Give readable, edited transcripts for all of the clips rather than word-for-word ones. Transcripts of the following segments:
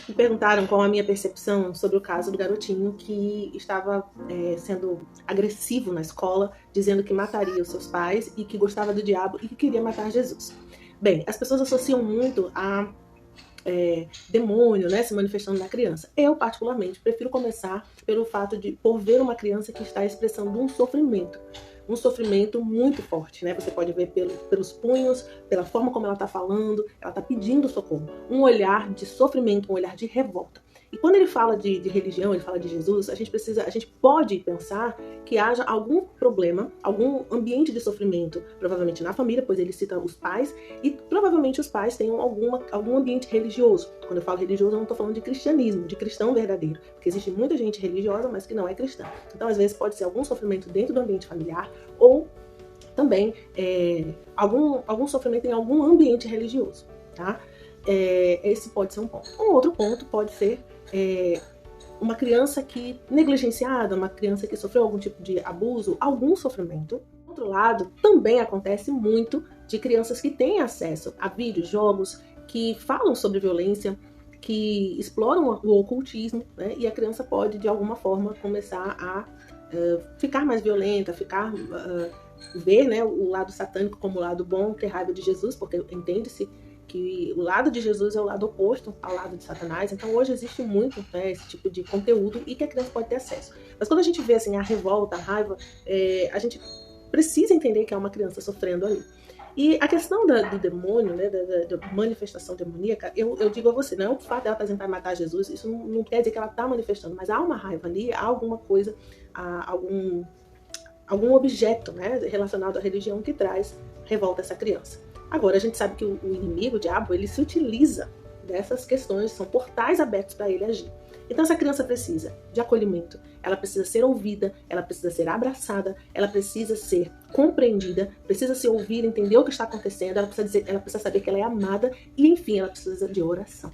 Me perguntaram qual a minha percepção sobre o caso do garotinho que estava sendo agressivo na escola, dizendo que mataria os seus pais e que gostava do diabo e que queria matar Jesus. Bem, as pessoas associam muito a demônio, né, se manifestando na criança. Eu, particularmente, prefiro começar pelo fato de por ver uma criança que está expressando um sofrimento muito forte, né? Você pode ver pelos punhos, pela forma como ela está falando, ela está pedindo socorro. Um olhar de sofrimento, um olhar de revolta. E quando ele fala de religião, ele fala de Jesus, a gente pode pensar que haja algum problema, algum ambiente de sofrimento, provavelmente na família, pois ele cita os pais, e provavelmente os pais tenham algum ambiente religioso. Quando eu falo religioso, eu não estou falando de cristianismo, de cristão verdadeiro, porque existe muita gente religiosa, mas que não é cristã. Então, às vezes, pode ser algum sofrimento dentro do ambiente familiar, ou também algum sofrimento em algum ambiente religioso, tá? Esse pode ser um ponto. Um outro ponto pode ser uma criança que negligenciada, uma criança que sofreu algum tipo de abuso, algum sofrimento. Do outro lado, também acontece muito de crianças que têm acesso a vídeos, jogos que falam sobre violência, que exploram o ocultismo, né? E a criança pode, de alguma forma, começar a ficar mais violenta, ver, né, o lado satânico como o lado bom, ter raiva de Jesus, porque entende-se que o lado de Jesus é o lado oposto ao lado de Satanás. Então hoje existe muito, né, esse tipo de conteúdo e que a criança pode ter acesso. Mas quando a gente vê assim, a revolta, a raiva, a gente precisa entender que é uma criança sofrendo ali. E a questão do demônio, né, da manifestação demoníaca, eu digo a você, não é o fato dela tentar matar Jesus, isso não quer dizer que ela está manifestando, mas há uma raiva ali, há alguma coisa, há algum objeto, né, relacionado à religião que traz revolta a essa criança. Agora, a gente sabe que o inimigo, o diabo, ele se utiliza dessas questões, são portais abertos para ele agir. Então essa criança precisa de acolhimento, ela precisa ser ouvida, ela precisa ser abraçada, ela precisa ser compreendida, precisa se ouvir, entender o que está acontecendo, ela precisa saber que ela é amada e, enfim, ela precisa de oração.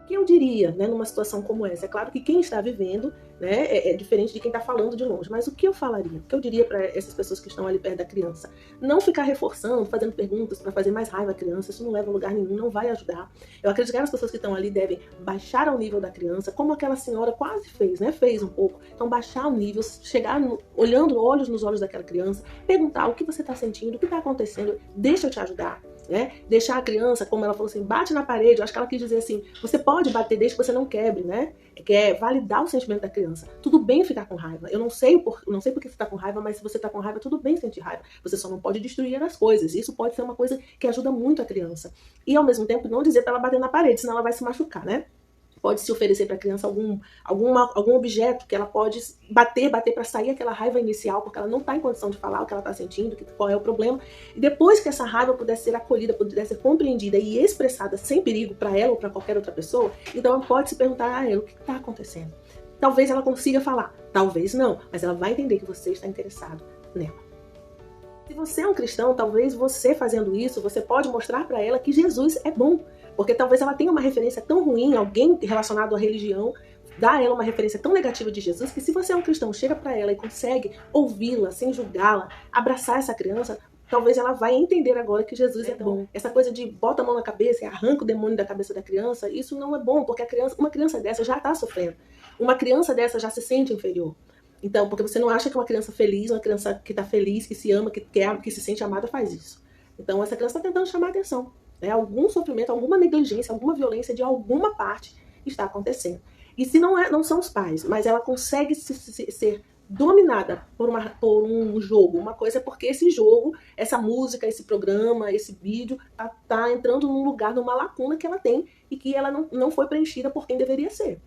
O que eu diria, né, numa situação como essa? É claro que quem está vivendo, né, é diferente de quem está falando de longe, mas o que eu falaria? O que eu diria para essas pessoas que estão ali perto da criança? Não ficar reforçando, fazendo perguntas para fazer mais raiva à criança, isso não leva a lugar nenhum, não vai ajudar. Eu acredito que as pessoas que estão ali devem baixar ao nível da criança, como aquela senhora quase fez, né, fez um pouco. Então baixar o nível, chegar olhando olhos nos olhos daquela criança, perguntar o que você está sentindo, o que está acontecendo, deixa eu te ajudar. Né? Deixar a criança, como ela falou assim, bate na parede. Eu acho que ela quis dizer assim, você pode bater desde que você não quebre, né? Que é validar o sentimento da criança. Tudo bem ficar com raiva. Eu não sei por que você está com raiva, mas se você está com raiva, tudo bem sentir raiva. Você só não pode destruir as coisas. Isso pode ser uma coisa que ajuda muito a criança. E ao mesmo tempo não dizer para ela bater na parede, senão ela vai se machucar, né? Pode se oferecer para a criança algum objeto que ela pode bater para sair aquela raiva inicial, porque ela não está em condição de falar o que ela está sentindo, qual é o problema. E depois que essa raiva puder ser acolhida, puder ser compreendida e expressada sem perigo para ela ou para qualquer outra pessoa, então ela pode se perguntar a ela o que está acontecendo. Talvez ela consiga falar, talvez não, mas ela vai entender que você está interessado nela. Se você é um cristão, talvez você fazendo isso, você pode mostrar para ela que Jesus é bom. Porque talvez ela tenha uma referência tão ruim, alguém relacionado à religião, dá a ela uma referência tão negativa de Jesus, que se você é um cristão, chega para ela e consegue ouvi-la, sem julgá-la, abraçar essa criança, talvez ela vai entender agora que Jesus é bom. Essa coisa de bota a mão na cabeça e arranca o demônio da cabeça da criança, isso não é bom, porque uma criança dessa já está sofrendo. Uma criança dessa já se sente inferior. Então, porque você não acha que uma criança feliz, uma criança que está feliz, que se ama, que se sente amada, faz isso. Então, essa criança está tentando chamar a atenção. Né? Algum sofrimento, alguma negligência, alguma violência de alguma parte está acontecendo. E se não são os pais, mas ela consegue ser dominada por um jogo, uma coisa, porque esse jogo, essa música, esse programa, esse vídeo, tá entrando num lugar, numa lacuna que ela tem e que ela não foi preenchida por quem deveria ser.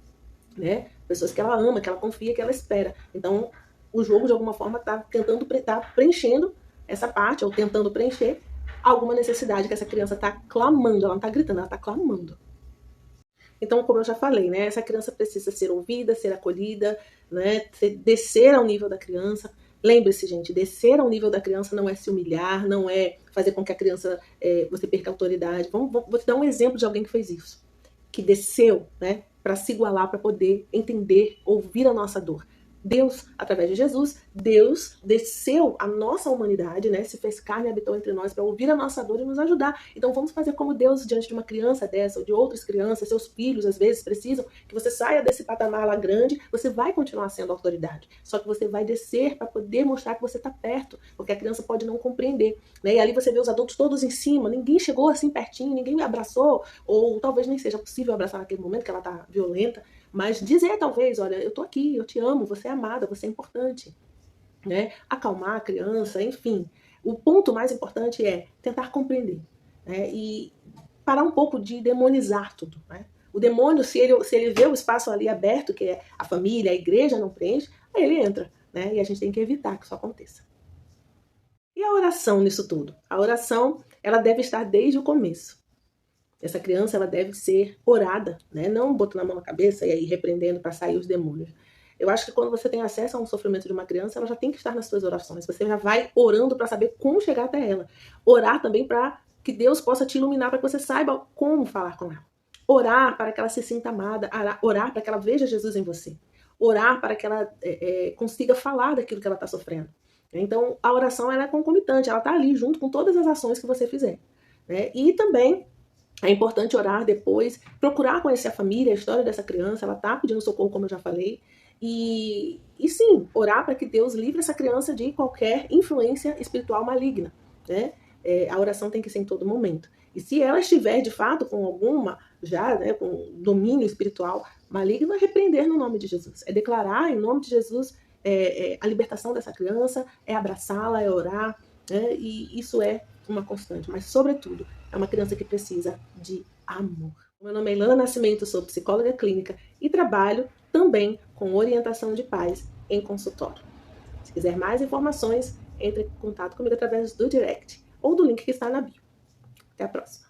Né? Pessoas que ela ama, que ela confia, que ela espera. Então, o jogo, de alguma forma, tá preenchendo essa parte, ou tentando preencher alguma necessidade que essa criança está clamando. Ela não está gritando, ela está clamando. Então, como eu já falei, né, essa criança precisa ser ouvida, ser acolhida, né, descer ao nível da criança. Lembre-se, gente, descer ao nível da criança não é se humilhar, não é fazer com que a criança, você perca a autoridade. Vou te dar um exemplo de alguém que fez isso. Que desceu, né, para se igualar, para poder entender, ouvir a nossa dor. Deus, através de Jesus, Deus desceu a nossa humanidade, né? Se fez carne e habitou entre nós para ouvir a nossa dor e nos ajudar. Então vamos fazer como Deus diante de uma criança dessa ou de outras crianças, seus filhos às vezes precisam que você saia desse patamar lá grande, você vai continuar sendo autoridade. Só que você vai descer para poder mostrar que você está perto, porque a criança pode não compreender, né? E ali você vê os adultos todos em cima, ninguém chegou assim pertinho, ninguém me abraçou, ou talvez nem seja possível abraçar naquele momento que ela está violenta. Mas dizer talvez, olha, eu tô aqui, eu te amo, você é amada, você é importante, né? Acalmar a criança, enfim. O ponto mais importante é tentar compreender, né? E parar um pouco de demonizar tudo, né? O demônio, se ele vê o espaço ali aberto, que é a família, a igreja não preenche, aí ele entra, né? E a gente tem que evitar que isso aconteça. E a oração nisso tudo? A oração, ela deve estar desde o começo. Essa criança ela deve ser orada, né? Não botando a mão na cabeça e aí repreendendo para sair os demônios. Eu acho que quando você tem acesso a um sofrimento de uma criança, ela já tem que estar nas suas orações. Você já vai orando para saber como chegar até ela. Orar também para que Deus possa te iluminar, para que você saiba como falar com ela. Orar para que ela se sinta amada. Orar para que ela veja Jesus em você. Orar para que ela consiga falar daquilo que ela está sofrendo. Então, a oração ela é concomitante. Ela está ali junto com todas as ações que você fizer, né? E também é importante orar depois, procurar conhecer a família, a história dessa criança, ela tá pedindo socorro, como eu já falei, e sim, orar para que Deus livre essa criança de qualquer influência espiritual maligna, né? A oração tem que ser em todo momento. E se ela estiver, de fato, com alguma, já, né, com domínio espiritual maligno, é repreender no nome de Jesus. É declarar em nome de Jesus a libertação dessa criança, é abraçá-la, é orar, né? E isso é uma constante, mas, sobretudo, é uma criança que precisa de amor. Meu nome é Ilana Nascimento, sou psicóloga clínica e trabalho também com orientação de pais em consultório. Se quiser mais informações, entre em contato comigo através do direct ou do link que está na bio. Até a próxima.